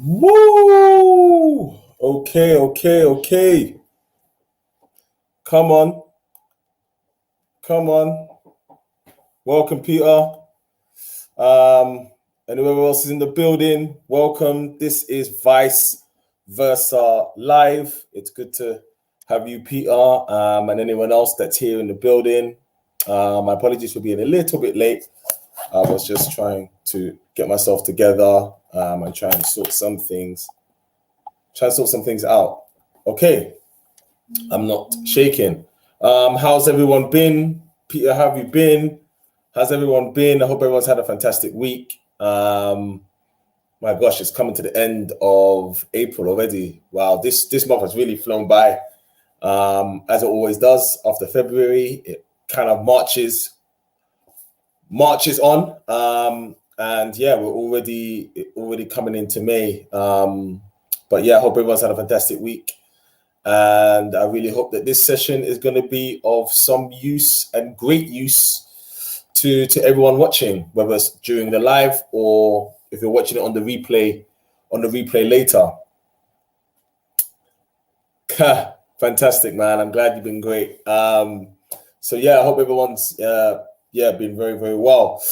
Woo! Okay. Come on. Come on. Welcome, Peter. Anyone else is in the building? Welcome. This is Vice Versa Live. It's good to have you, Peter, and anyone else that's here in the building. My apologies for being a little bit late. I was just trying to get myself together and try and sort some things out. Okay, I'm not shaking. How's everyone been? Peter, how have you been? How's everyone been? I hope everyone's had a fantastic week. My gosh, it's coming to the end of April already. Wow, this month has really flown by. As it always does after February, it kind of marches on. And yeah, we're already coming into May. But yeah, I hope everyone's had a fantastic week. And I really hope that this session is going to be of some use and great use to everyone watching, whether it's during the live or if you're watching it on the replay later. Fantastic, man. I'm glad you've been great. So yeah, I hope everyone's been very, very well.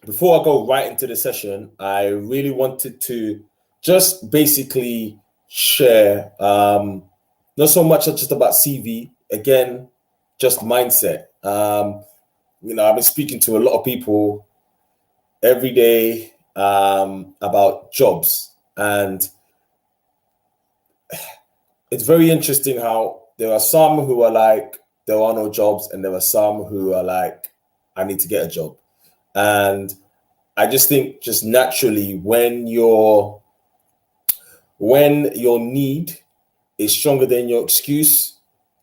Before I go right into the session, I really wanted to just basically share not so much just about CV, again, just mindset. I've been speaking to a lot of people every day about jobs, and it's very interesting how there are some who are like, there are no jobs, and there are some who are like, I need to get a job. And I just think just naturally when your need is stronger than your excuse,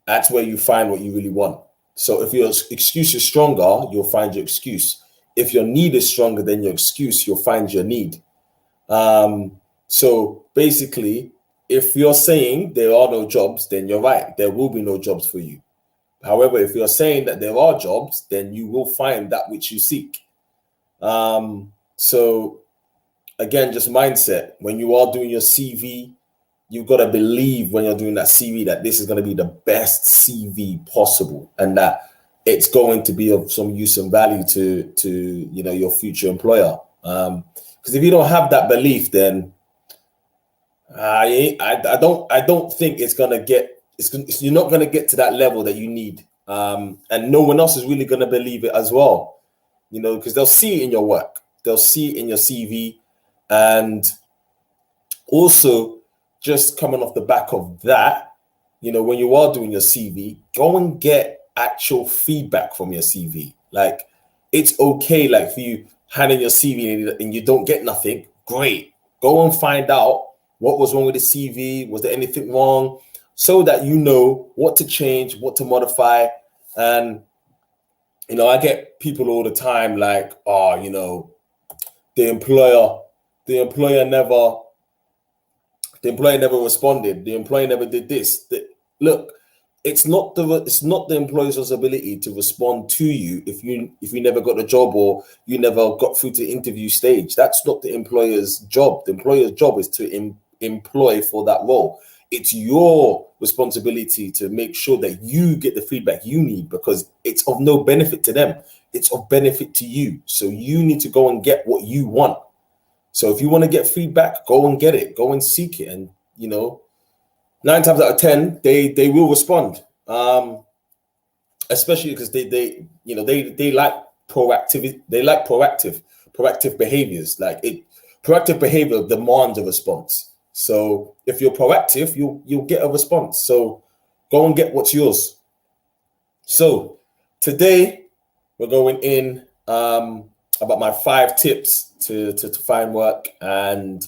that's where you find what you really want. So if your excuse is stronger, you'll find your excuse. If your need is stronger than your excuse, you'll find your need. So basically, if you're saying there are no jobs, then you're right. There will be no jobs for you. However, if you're saying that there are jobs, then you will find that which you seek. So again, just mindset. When you are doing your CV, you've got to believe when you're doing that CV that this is going to be the best CV possible and that it's going to be of some use and value to your future employer. Because if you don't have that belief, then I don't think you're not going to get to that level that you need. And no one else is really going to believe it as well, because they'll see it in your work, they'll see it in your CV. And also, just coming off the back of that, when you are doing your CV, go and get actual feedback from your CV. Like, it's okay, like, for you handing your CV and you don't get nothing, great. Go and find out what was wrong with the CV. Was there anything wrong? So that you know what to change, what to modify. And, I get people all the time like, the employer never responded. The employer never did this. Look, it's not the employer's responsibility to respond to you if you never got a job or you never got through to the interview stage. That's not the employer's job. The employer's job is to employ for that role. It's your responsibility to make sure that you get the feedback you need, because it's of no benefit to them. It's of benefit to you. So you need to go and get what you want. So if you want to get feedback, go and get it. Go and seek it. And, 9 times out of 10, they will respond. Especially because they like proactivity. They like proactive behaviors. Proactive behavior demands a response. So if you're proactive, you'll get a response. So go and get what's yours. So today we're going in about my 5 tips to find work, and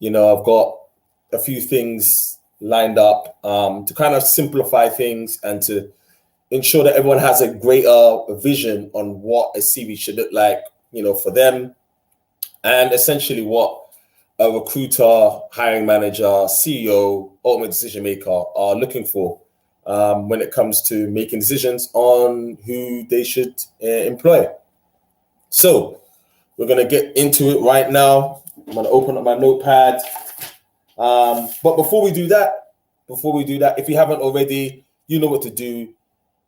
I've got a few things lined up to kind of simplify things and to ensure that everyone has a greater vision on what a CV should look like, for them, and essentially what a recruiter, hiring manager, CEO, ultimate decision maker are looking for when it comes to making decisions on who they should employ. So we're going to get into it right now. I'm gonna open up my notepad. But before we do that, if you haven't already, you know what to do.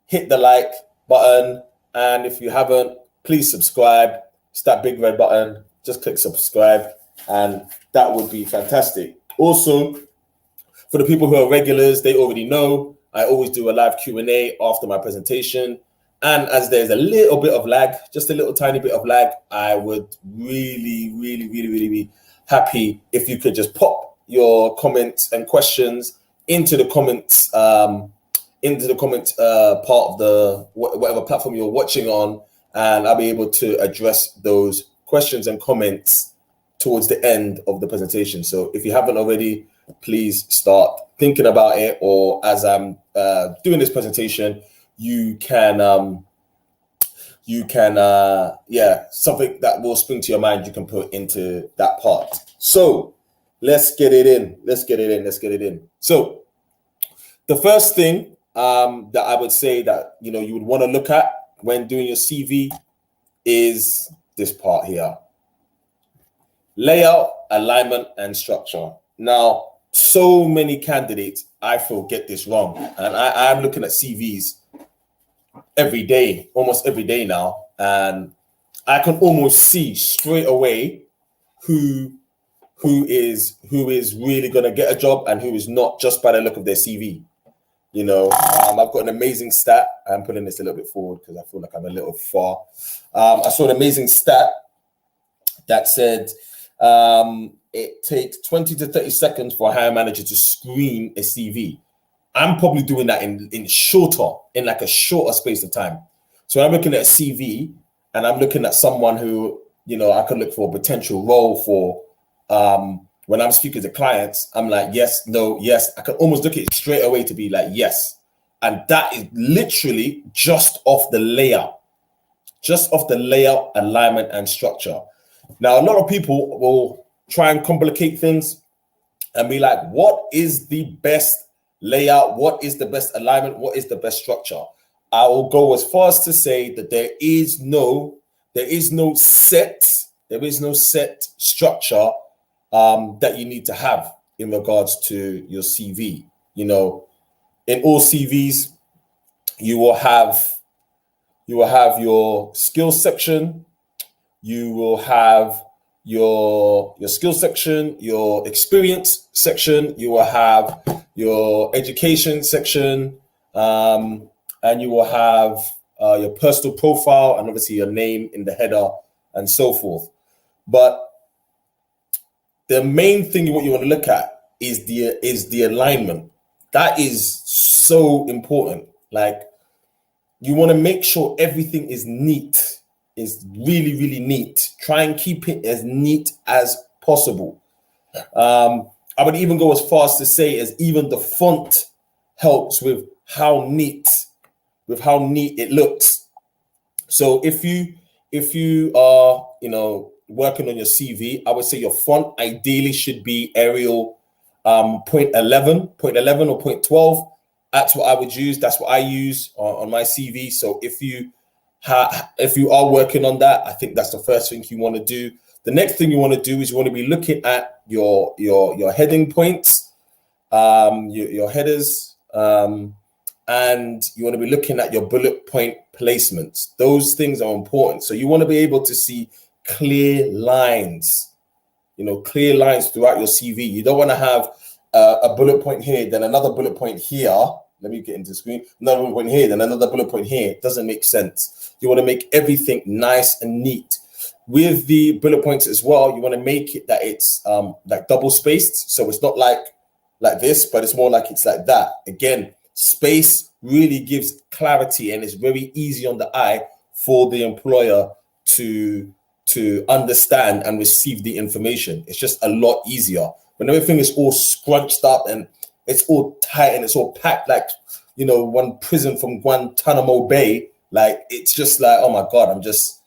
Hit the like button, and if you haven't, please subscribe. It's that big red button. Just click subscribe, and that would be fantastic. Also, for the people who are regulars, they already know I always do a live Q&A after my presentation. And as there's a little bit of lag, just a little tiny bit of lag, I would really be happy if you could just pop your comments and questions into the comments part of the whatever platform you're watching on, and I'll be able to address those questions and comments towards the end of the presentation. So if you haven't already, please start thinking about it, or as I'm doing this presentation, you can something that will spring to your mind, you can put into that part. So let's get it in. So the first thing that I would say that you would want to look at when doing your CV is this part here: layout, alignment, and structure. Now, so many candidates, I feel, get this wrong, and I'm looking at CVs every day, almost every day now, and I can almost see straight away who is really going to get a job and who is not, just by the look of their CV. I've got an amazing stat. I'm putting this a little bit forward because I feel like I'm a little far. I saw an amazing stat that said it takes 20 to 30 seconds for a hiring manager to screen a CV. I'm probably doing that in a shorter space of time. So I'm looking at a CV and I'm looking at someone who, I could look for a potential role for. When I'm speaking to clients, I'm like, yes, no, yes. I can almost look at it straight away to be like, yes. And that is literally just off the layout, alignment, and structure. Now, a lot of people will try and complicate things and be like, what is the best layout? What is the best alignment? What is the best structure? I will go as far as to say that there is no set structure that you need to have in regards to your CV. In all CVs, you will have your skills section, you will have your skills section, your experience section, you will have your education section, and you will have your personal profile, and obviously your name in the header and so forth. But the main thing what you want to look at is the alignment. That is so important. Like, you want to make sure everything is neat, is really neat. Try and keep it as neat as possible. I would even go as far as to say as even the font helps with how neat it looks. So if you are working on your CV, I would say your font ideally should be Arial 0.11 or 0.12. That's what I would use. That's what I use on my CV. So if you are working on that, I think that's the first thing you want to do. The next thing you want to do is you want to be looking at your heading points, your headers, and you want to be looking at your bullet point placements. Those things are important. So you want to be able to see clear lines throughout your CV. You don't want to have a bullet point here, then another bullet point here. Let me get into the screen. Another bullet point here, then another bullet point here. It doesn't make sense. You want to make everything nice and neat. With the bullet points as well, you want to make it that it's like double spaced. So it's not like this, but it's more like it's like that. Again, space really gives clarity and it's very easy on the eye for the employer to understand and receive the information. It's just a lot easier. When everything is all scrunched up and it's all tight and it's all packed like, one prison from Guantanamo Bay, like, it's just like, oh my God, I'm just,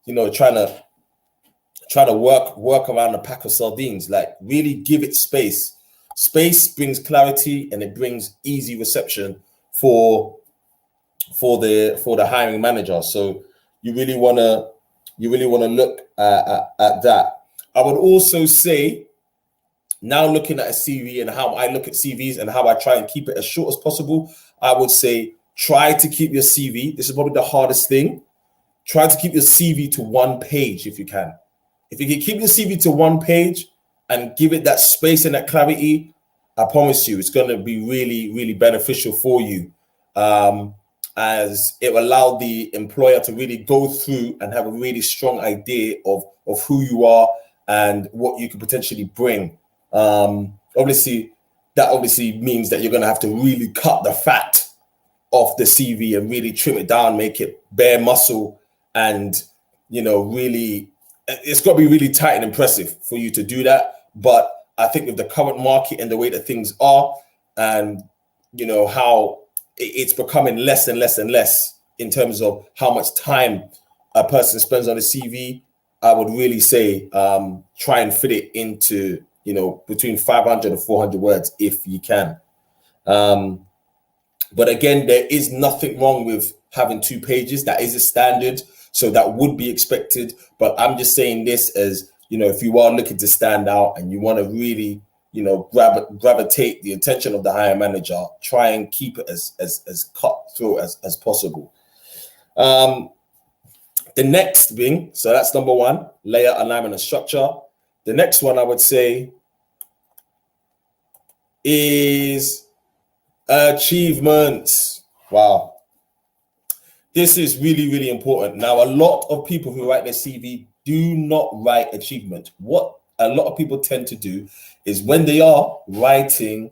trying to work around a pack of sardines. Like, really give it space. Space brings clarity and it brings easy reception for the hiring manager. So you really want to look at that. I would also say, now looking at a CV and how I look at CVs and how I try and keep it as short as possible, I would say try to keep your CV. This is probably the hardest thing. Try to keep your CV to one page if you can. If you can keep your CV to one page and give it that space and that clarity, I promise you it's going to be really, really beneficial for you, as it will allow the employer to really go through and have a really strong idea of who you are and what you could potentially bring. Obviously, that obviously means that you're going to have to really cut the fat off the CV and really trim it down, make it bare muscle, and really, it's got to be really tight and impressive for you to do that. But I think with the current market and the way that things are, and how it's becoming less and less and less in terms of how much time a person spends on a CV, I would really say try and fit it into between 500 and 400 words if you can. But again, there is nothing wrong with having 2 pages. That is a standard, so that would be expected. But I'm just saying this as, if you are looking to stand out and you want to really, gravitate the attention of the hiring manager, try and keep it as cut through as possible. The next thing, so that's number 1, layout, alignment, and structure. The next one I would say is achievements. Wow. This is really, really important. Now, a lot of people who write their CV do not write achievement. What a lot of people tend to do is when they are writing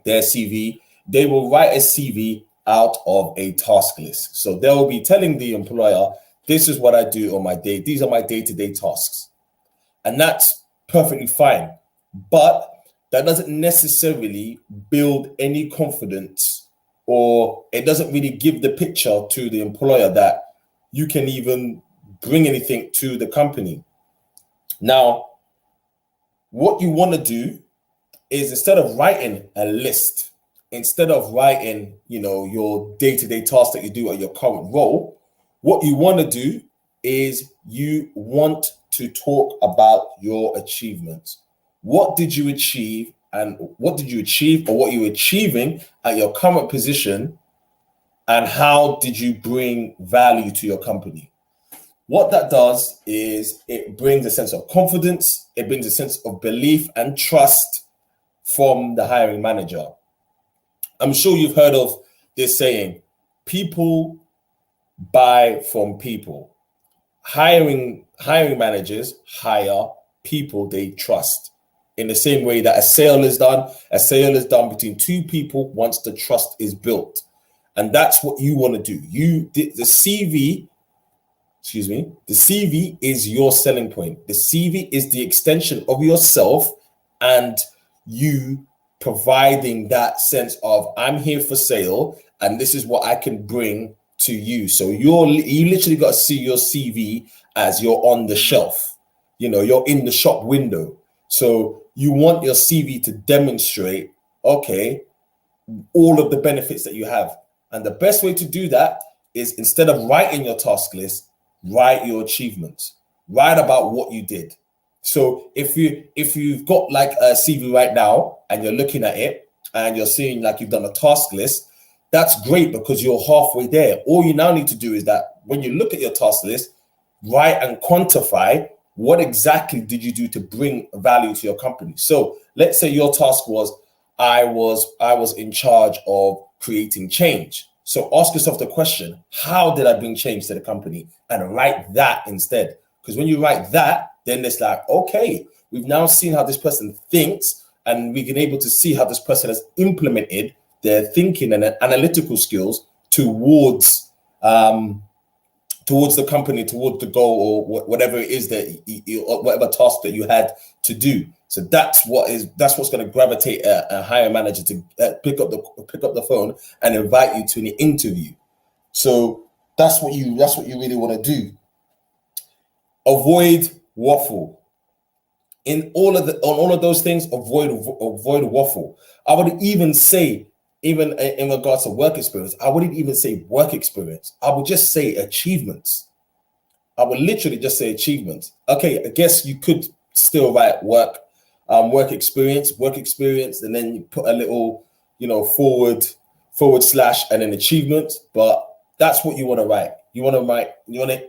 their CV, they will write a CV out of a task list. So they'll be telling the employer, this is what I do on my day. These are my day-to-day tasks. And that's perfectly fine. But that doesn't necessarily build any confidence, or it doesn't really give the picture to the employer that you can even bring anything to the company. Now, what you want to do is, instead of writing a list, instead of writing, your day-to-day tasks that you do at your current role, what you want to do is you want to talk about your achievements. What did you achieve, and what did you achieve, or what you're achieving at your current position, and how did you bring value to your company? What that does is it brings a sense of confidence, it brings a sense of belief and trust from the hiring manager. I'm sure you've heard of this saying, people buy from people. Hiring managers hire people they trust. In the same way that a sale is done between 2 people once the trust is built. And that's what you want to do. The CV is your selling point. The CV is the extension of yourself, and you providing that sense of, I'm here for sale and this is what I can bring to you. So you literally got to see your CV as you're on the shelf. You're in the shop window. So you want your CV to demonstrate, okay, all of the benefits that you have. And the best way to do that is, instead of writing your task list, write your achievements. Write about what you did. So if you've got like a CV right now and you're looking at it and you're seeing like you've done a task list, that's great because you're halfway there. All you now need to do is that when you look at your task list, write and quantify what exactly did you do to bring value to your company. So let's say your task was, I was in charge of creating change. So ask yourself the question, how did I bring change to the company? And write that instead. Because when you write that, then it's like, okay, we've now seen how this person thinks, and we can able to see how this person has implemented their thinking and analytical skills towards the company, towards the goal, or whatever it is that whatever task that you had to do. So that's what's going to gravitate a hiring manager to pick up the phone and invite you to an interview. So that's what you really want to do. Avoid waffle. On all of those things, avoid waffle. I would even say, even in regards to work experience, I wouldn't even say work experience. I would just say achievements. I would literally just say achievements. Okay, I guess you could still write work experience, and then you put a little, forward slash and then achievement. But that's what you want to write. You want to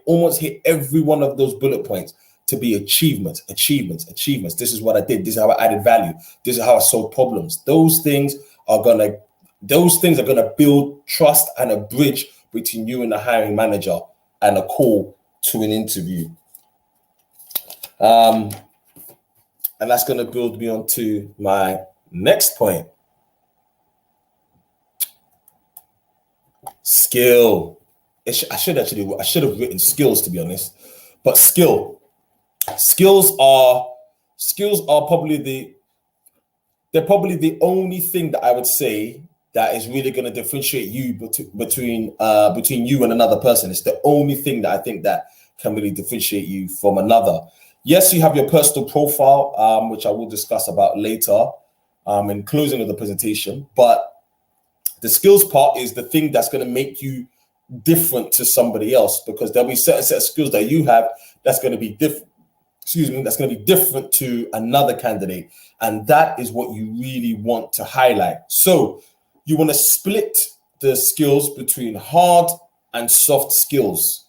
almost hit every one of those bullet points to be achievements. This is what I did. This is how I added value. This is how I solved problems. Those things are gonna build trust and a bridge between you and the hiring manager and a call to an interview. And that's going to build me on to my next point. Skill. I should have written skills, to be honest. But skills are probably the only thing that I would say that is really going to differentiate you between you and another person. It's the only thing that I think that can really differentiate you from another. Yes, you have your personal profile, which I will discuss about later in closing of the presentation. But the skills part is the thing that's going to make you different to somebody else, because there'll be certain set of skills that you have that's going to be different. That's going to be different to another candidate, and that is what you really want to highlight. So you want to split the skills between hard and soft skills.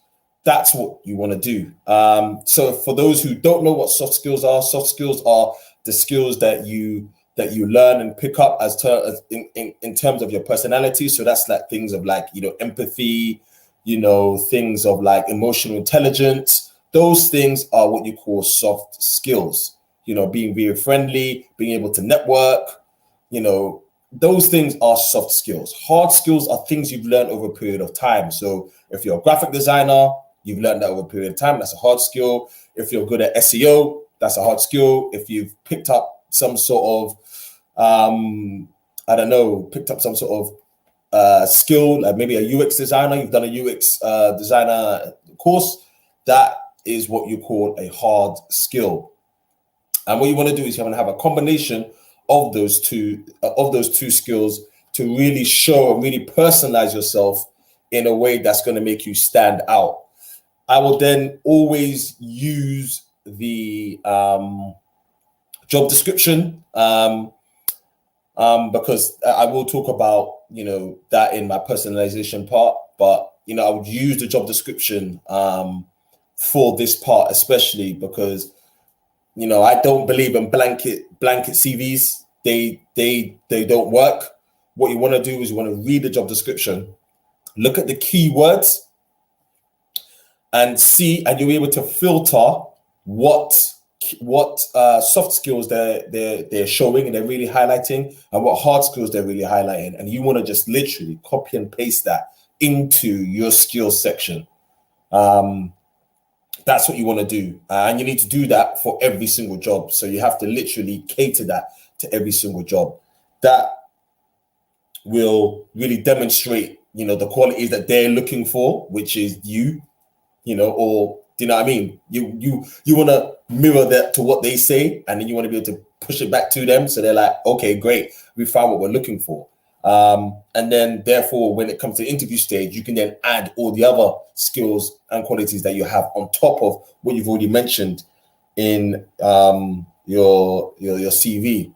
That's what you want to do. So for those who don't know what soft skills are the skills that you learn and pick up in terms of your personality. So that's like things of like, empathy, things of like emotional intelligence. Those things are what you call soft skills. Being very friendly, being able to network, those things are soft skills. Hard skills are things you've learned over a period of time. So if you're a graphic designer, you've learned that over a period of time. That's a hard skill. If you're good at SEO, that's a hard skill. If you've picked up some sort of, skill, like maybe a UX designer, you've done a UX designer course, that is what you call a hard skill. And what you want to do is you want to have a combination of those two skills to really show and really personalize yourself in a way that's going to make you stand out. I will then always use the job description because I will talk about that in my personalization part, but I would use the job description for this part, especially because I don't believe in blanket CVs. They don't work. What you want to do is you want to read the job description, look at the keywords, and you'll be able to filter what soft skills they're showing and they're really highlighting, and what hard skills they're really highlighting. And you want to just literally copy and paste that into your skills section. That's what you want to do. And you need to do that for every single job. So you have to literally cater that to every single job. That will really demonstrate, the qualities that they're looking for, which is you, or do you know what I mean? You want to mirror that to what they say, and then you want to be able to push it back to them. So they're like, okay, great. We found what we're looking for. And then therefore, when it comes to the interview stage, you can then add all the other skills and qualities that you have on top of what you've already mentioned in your CV.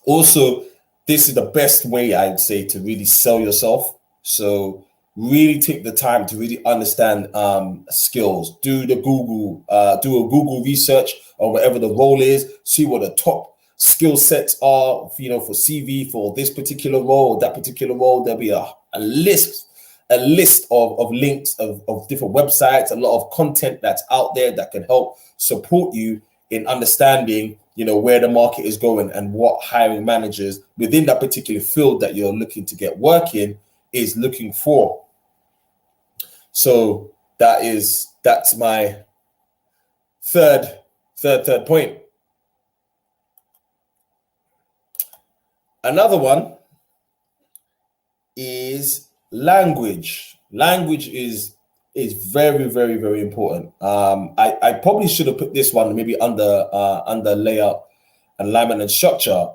Also, this is the best way, I'd say, to really sell yourself. So really take the time to really understand skills. Do a Google research on whatever the role is. See what the top skill sets are, for CV for this particular role, that particular role. There'll be a list of links of different websites, a lot of content that's out there that can help support you in understanding, where the market is going and what hiring managers within that particular field that you're looking to get work in is looking for. So that's my third point. Another one is language. Language is very, very, very important. I probably should have put this one maybe under layout, alignment, and structure,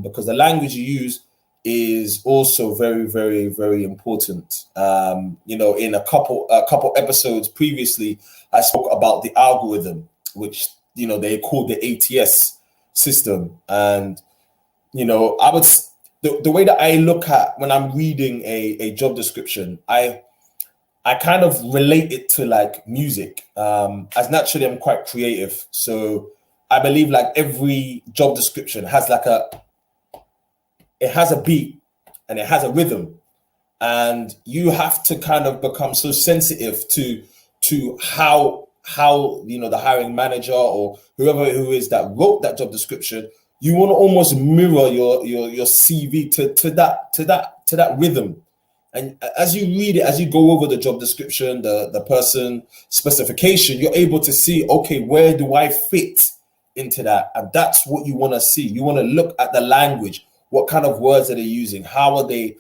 because the language you use is also very, very, very important. In a couple episodes previously, I spoke about the algorithm, which they call the ATS system. And I would the way that I look at when I'm reading a job description, I kind of relate it to like music. As naturally I'm quite creative, so I believe like every job description has like it has a beat and it has a rhythm, and you have to kind of become so sensitive to how the hiring manager or whoever who is that wrote that job description. You want to almost mirror your CV to that rhythm. And as you read it, as you go over the job description, the person specification, you're able to see, okay, where do I fit into that? And that's what you want to see. You want to look at the language. What kind of words are they using? How are they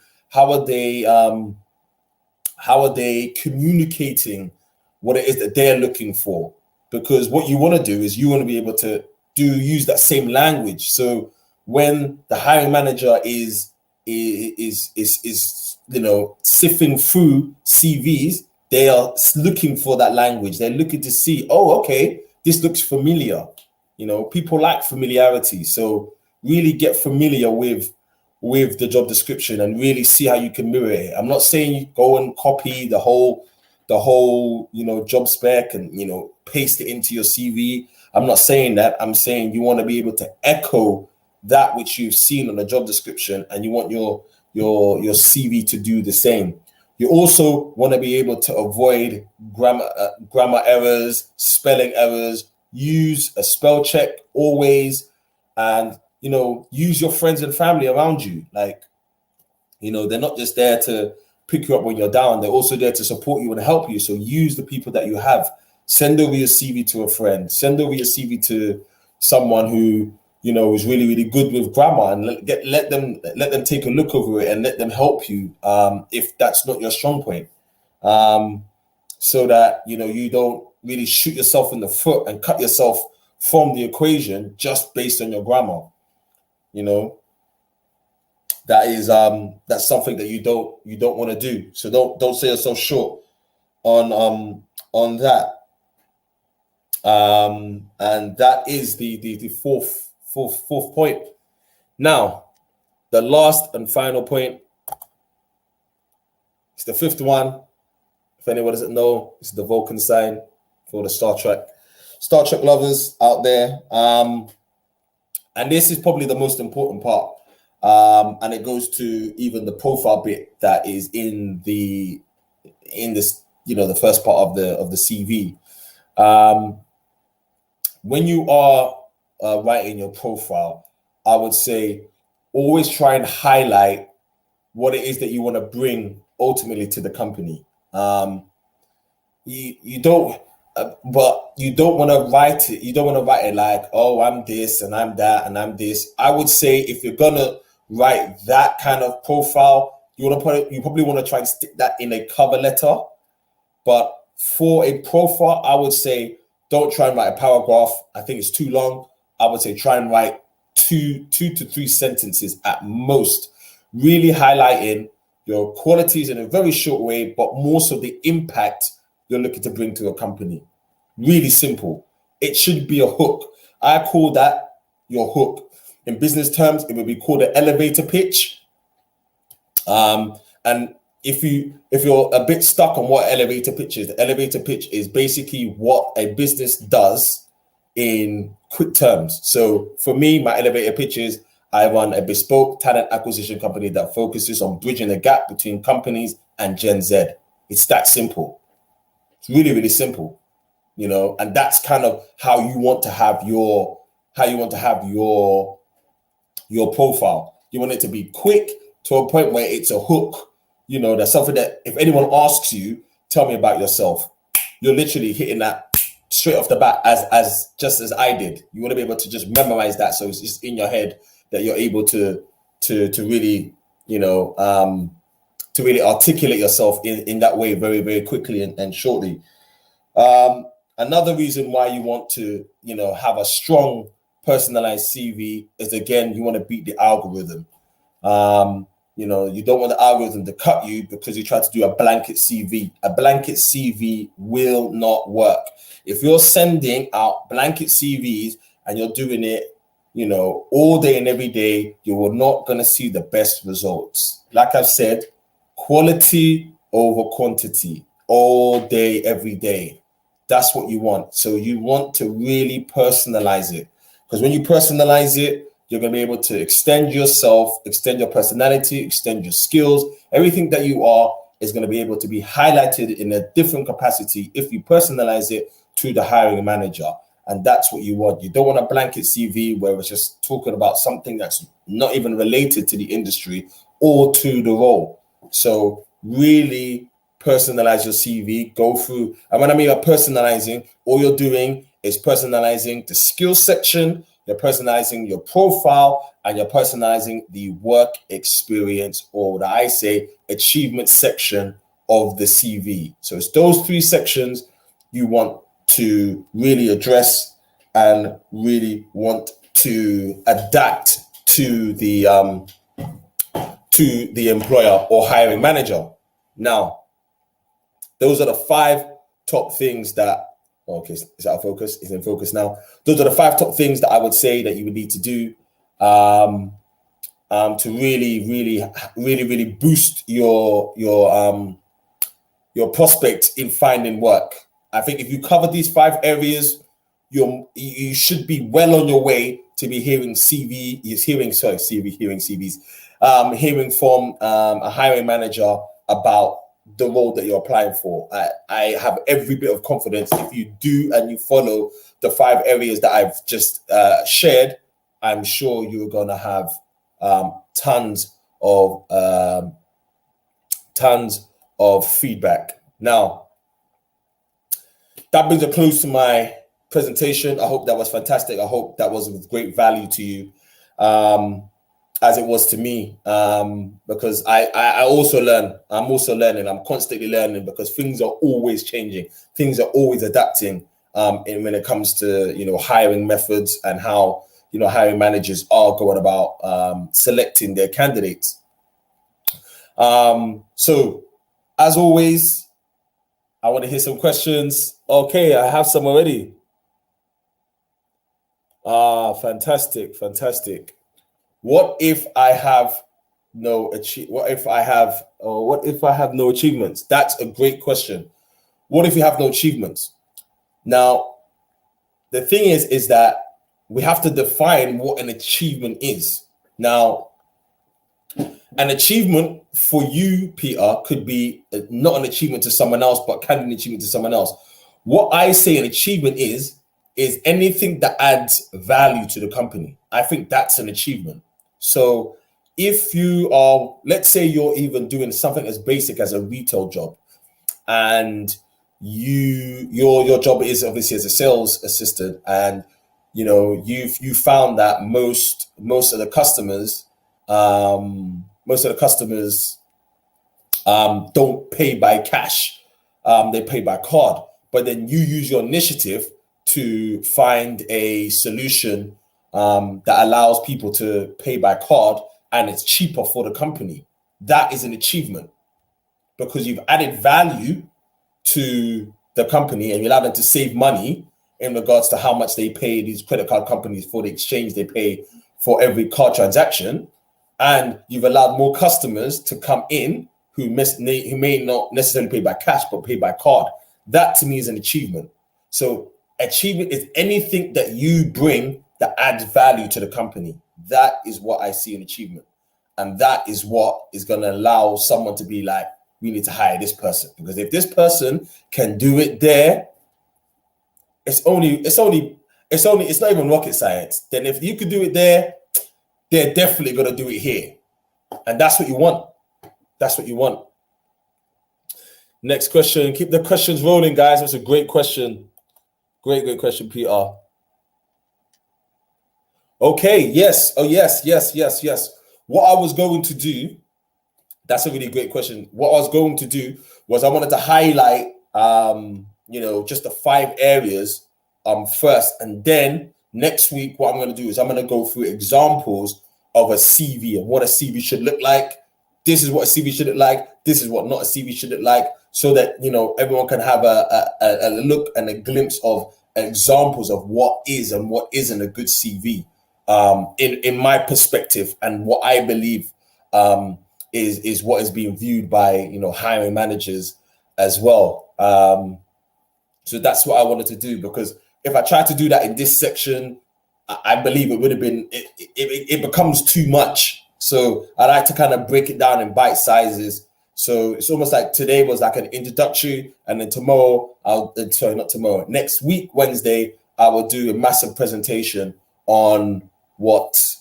communicating what it is that they're looking for? Because what you want to do is you want to be able to use that same language. So when the hiring manager is sifting through CVs, they are looking for that language. They're looking to see, oh, okay, this looks familiar. People like familiarity. So really get familiar with the job description and really see how you can mirror it. I'm not saying you go and copy the whole job spec and paste it into your CV. I'm not saying that. I'm saying you want to be able to echo that which you've seen on the job description, and you want your CV to do the same. You also want to be able to avoid grammar errors, spelling errors. Use a spell check always, and use your friends and family around you. Like, they're not just there to pick you up when you're down. They're also there to support you and help you. So use the people that you have. Send over your CV to a friend. Send over your CV to someone who is really, really good with grammar, and let them take a look over it and let them help you if that's not your strong point, so that you don't really shoot yourself in the foot and cut yourself from the equation just based on your grammar. That is that's something that you don't want to do. So don't sell yourself short on that. And that is the fourth point. Now, the last and final point is the fifth one. If anyone doesn't know, it's the Vulcan sign for the Star Trek lovers out there. And this is probably the most important part. And it goes to even the profile bit that is in this, the first part of the CV. When you are writing your profile, I would say always try and highlight what it is that you want to bring ultimately to the company. You don't want to write it. You don't want to write it like, oh, I'm this and I'm that and I'm this. I would say if you're gonna write that kind of profile, you probably want to try and stick that in a cover letter. But for a profile, I would say don't try and write a paragraph. I think it's too long. I would say try and write two to three sentences at most, really highlighting your qualities in a very short way, but more so the impact you're looking to bring to a company. Really simple. It should be a hook. I call that your hook. In business terms, it would be called an elevator pitch. And if you're a bit stuck on what elevator pitch is, the elevator pitch is basically what a business does in quick terms. So for me, my elevator pitch is I run a bespoke talent acquisition company that focuses on bridging the gap between companies and Gen Z. It's that simple. It's really, really simple, and that's kind of how you want to have your profile. You want it to be quick to a point where it's a hook. That's something that if anyone asks you, tell me about yourself, you're literally hitting that straight off the bat as I did. You want to be able to just memorize that, so it's just in your head that you're able to really to really articulate yourself in that way very, very quickly and shortly. Another reason why you want to have a strong personalized CV is, again, you want to beat the algorithm. You know, you don't want the algorithm to cut you because you try to do a blanket CV. A blanket CV will not work. If you're sending out blanket CVs and you're doing it, you know, all day and every day, you are not going to see the best results. Like I've said, quality over quantity all day, every day. That's what you want. So you want to really personalize it, because when you personalize it, you're going to be able to extend yourself, extend your personality, extend your skills. Everything that you are is going to be able to be highlighted in a different capacity if you personalize it to the hiring manager. And that's what you want. You don't want a blanket CV where it's just talking about something that's not even related to the industry or to the role. So really personalize your CV, go through. And when I mean personalizing, all you're doing is personalizing the skill section, you're personalizing your profile, and you're personalizing the work experience, or what I say, achievement section of the CV. So it's those three sections you want to really address and really want to adapt to the employer or hiring manager. Now, those are the 5 top things that, okay, is that out focus? Is in focus now. Those are the 5 top things that I would say that you would need to do to really boost your prospect in finding work. I think if you cover these 5 areas, you should be well on your way to be hearing hearing from a hiring manager about the role that you're applying for. I have every bit of confidence if you do and you follow the 5 areas that I've just shared. I'm sure you're going to have tons of feedback. Now, that brings a close to my presentation. I hope that was fantastic. I hope that was of great value to you, as it was to me, because I also learn. I'm also learning. I'm constantly learning because things are always changing. Things are always adapting when it comes to, you know, hiring methods and how, you know, hiring managers are going about selecting their candidates. So, as always, I want to hear some questions. Okay, I have some already. Fantastic. What if I have no achievements? That's a great question. What if you have no achievements? Now, the thing is that we have to define what an achievement is. Now, an achievement for you, Peter, could be not an achievement to someone else, but can be an achievement to someone else. What I say an achievement is anything that adds value to the company. I think that's an achievement. So if you are, let's say you're even doing something as basic as a retail job, and your job is obviously as a sales assistant, and you know you found that most of the customers don't pay by cash, they pay by card. But then you use your initiative to find a solution that allows people to pay by card, and it's cheaper for the company. That is an achievement because you've added value to the company and you allow them to save money in regards to how much they pay these credit card companies for the exchange they pay for every card transaction. And you've allowed more customers to come in who may not necessarily pay by cash, but pay by card. That to me is an achievement. So achievement is anything that you bring that adds value to the company. That is what I see in achievement. And that is what is going to allow someone to be like, we need to hire this person. Because if this person can do it there, it's not even rocket science. Then if you could do it there, they're definitely going to do it here. And that's what you want. That's what you want. Next question. Keep the questions rolling, guys. That's a great question. Great question, Peter. Okay, yes. Oh, yes. What I was going to do, that's a really great question. What I was going to do was I wanted to highlight, just the 5 areas first. And then next week, what I'm going to do is I'm going to go through examples of a CV and what a CV should look like this is what a CV should look like, this is what not a CV should look like, so that, you know, everyone can have a look and a glimpse of examples of what is and what isn't a good CV, in my perspective, and what I believe is what is being viewed by, you know, hiring managers as well. So that's what I wanted to do, because if I tried to do that in this section, I believe it would have been, it becomes too much. So I like to kind of break it down in bite sizes. So it's almost like today was like an introductory, and then tomorrow, not tomorrow, next week, Wednesday, I will do a massive presentation on what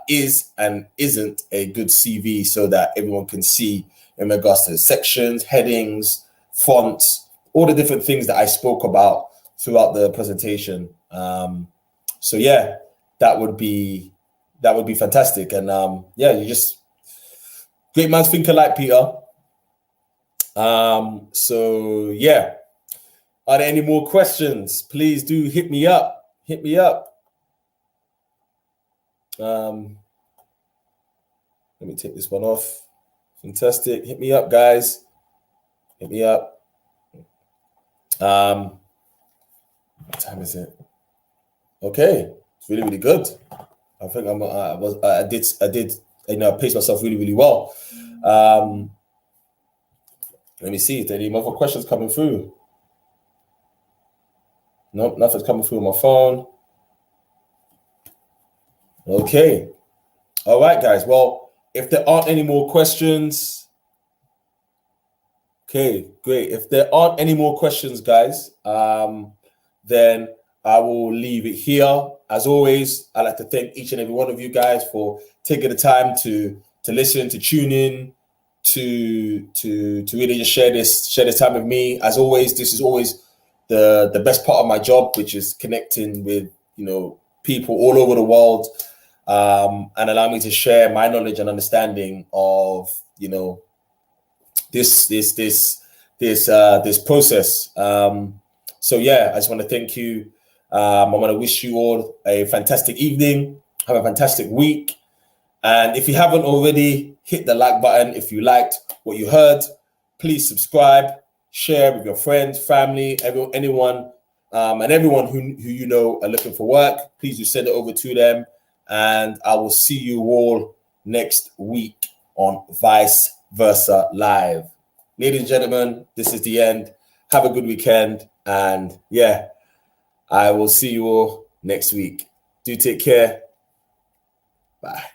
is and isn't a good CV, so that everyone can see in regards to sections, headings, fonts, all the different things that I spoke about throughout the presentation. So yeah, that would be fantastic. And yeah, you just great minds think alike, Peter. So yeah, are there any more questions? Please do hit me up. Let me take this one off. Fantastic. Hit me up, guys. Hit me up. What time is it? Okay, it's really, really good. I think I did, you know, I paced myself really, really well. Let me see if there are any other questions coming through. Nope, nothing's coming through on my phone. Okay. All right, guys. Well, if there aren't any more questions, okay, great. If there aren't any more questions, guys, then I will leave it here. As always, I'd like to thank each and every one of you guys for taking the time to listen, to tune in, to really just share this time with me. As always, this is always the best part of my job, which is connecting with, you know, people all over the world, and allow me to share my knowledge and understanding of, you know, this process. So yeah, I just want to thank you. I want to wish you all a fantastic evening. Have a fantastic week. And if you haven't already, hit the like button. If you liked what you heard, please subscribe, share with your friends, family, anyone, and everyone who you know are looking for work. Please do send it over to them. And I will see you all next week on Vice Versa Live. Ladies and gentlemen, this is the end. Have a good weekend. And yeah, I will see you all next week. Do take care. Bye.